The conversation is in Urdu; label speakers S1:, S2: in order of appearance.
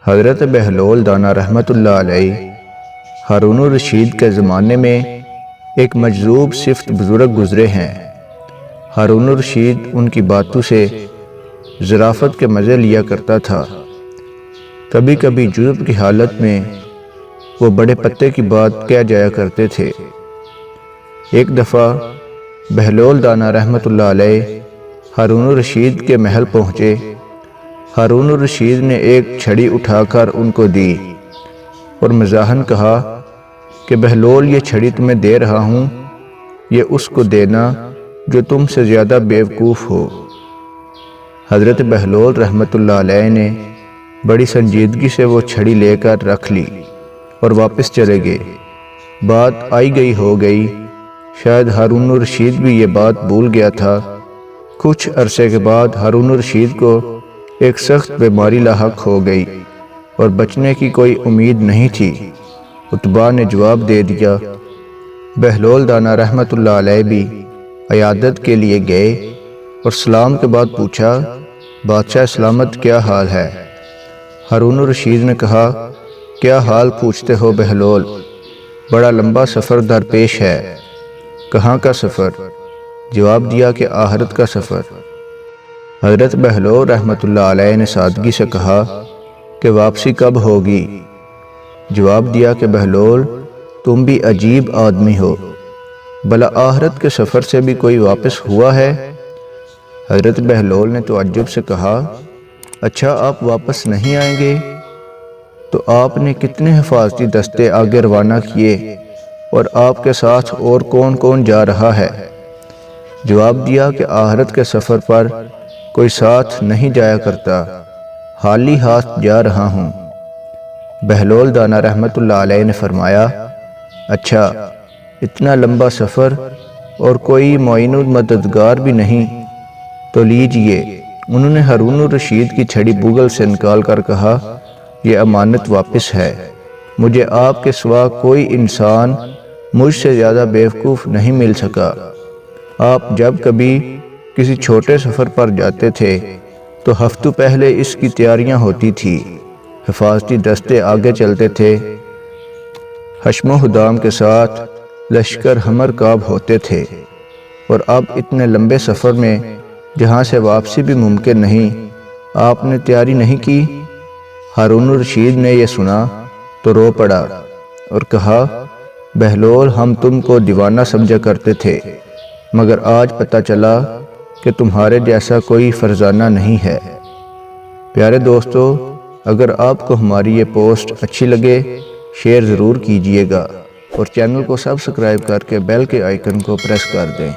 S1: حضرت بہلول دانا رحمۃ اللہ علیہ ہارون الرشید کے زمانے میں ایک مجذوب صفت بزرگ گزرے ہیں۔ ہارون الرشید ان کی باتوں سے ظرافت کے مزے لیا کرتا تھا۔ کبھی کبھی جذب کی حالت میں وہ بڑے پتے کی بات کہہ جایا کرتے تھے۔ ایک دفعہ بہلول دانا رحمۃ اللہ علیہ ہارون الرشید کے محل پہنچے۔ ہارون الرشید نے ایک چھڑی اٹھا کر ان کو دی اور مزاحاً کہا کہ بہلول، یہ چھڑی تمہیں دے رہا ہوں، یہ اس کو دینا جو تم سے زیادہ بیوقوف ہو۔ حضرت بہلول رحمۃ اللہ علیہ نے بڑی سنجیدگی سے وہ چھڑی لے کر رکھ لی اور واپس چلے گئے۔ بات آئی گئی ہو گئی، شاید ہارون الرشید بھی یہ بات بھول گیا تھا۔ کچھ عرصے کے بعد ہارون الرشید کو ایک سخت بیماری لاحق ہو گئی اور بچنے کی کوئی امید نہیں تھی۔ اتباع نے جواب دے دیا۔ بہلول دانا رحمۃ اللہ علیہ بھی عیادت کے لیے گئے اور سلام کے بعد پوچھا، بادشاہ سلامت، کیا حال ہے؟ ہارون الرشید نے کہا، کیا حال پوچھتے ہو بہلول، بڑا لمبا سفر درپیش ہے۔ کہاں کا سفر؟ جواب دیا کہ آخرت کا سفر۔ حضرت بہلول رحمۃ اللہ علیہ نے سادگی سے کہا کہ واپسی کب ہوگی؟ جواب دیا کہ بہلول، تم بھی عجیب آدمی ہو، بھلا آخرت کے سفر سے بھی کوئی واپس ہوا ہے؟ حضرت بہلول نے تعجب سے کہا، اچھا آپ واپس نہیں آئیں گے؟ تو آپ نے کتنے حفاظتی دستے آگے روانہ کیے اور آپ کے ساتھ اور کون کون جا رہا ہے؟ جواب دیا کہ آخرت کے سفر پر کوئی ساتھ نہیں جایا کرتا، خالی ہاتھ جا رہا ہوں۔ بہلول دانا رحمۃ اللہ علیہ نے فرمایا، اچھا، اتنا لمبا سفر اور کوئی معین مددگار بھی نہیں، تو لیجئے۔ انہوں نے ہارون الرشید کی چھڑی بغل سے نکال کر کہا، یہ امانت واپس ہے، مجھے آپ کے سوا کوئی انسان مجھ سے زیادہ بیوقوف نہیں مل سکا۔ آپ جب کبھی کسی چھوٹے سفر پر جاتے تھے تو ہفتوں پہلے اس کی تیاریاں ہوتی تھی، حفاظتی دستے آگے چلتے تھے، حشم و حدام کے ساتھ لشکر ہمر کاب ہوتے تھے، اور اب اتنے لمبے سفر میں جہاں سے واپسی بھی ممکن نہیں، آپ نے تیاری نہیں کی؟ ہارون الرشید نے یہ سنا تو رو پڑا اور کہا، بہلول، ہم تم کو دیوانہ سمجھا کرتے تھے، مگر آج پتہ چلا کہ تمہارے جیسا کوئی فرزانہ نہیں ہے۔ پیارے دوستو، اگر آپ کو ہماری یہ پوسٹ اچھی لگے، شیئر ضرور کیجئے گا اور چینل کو سبسکرائب کر کے بیل کے آئیکن کو پریس کر دیں۔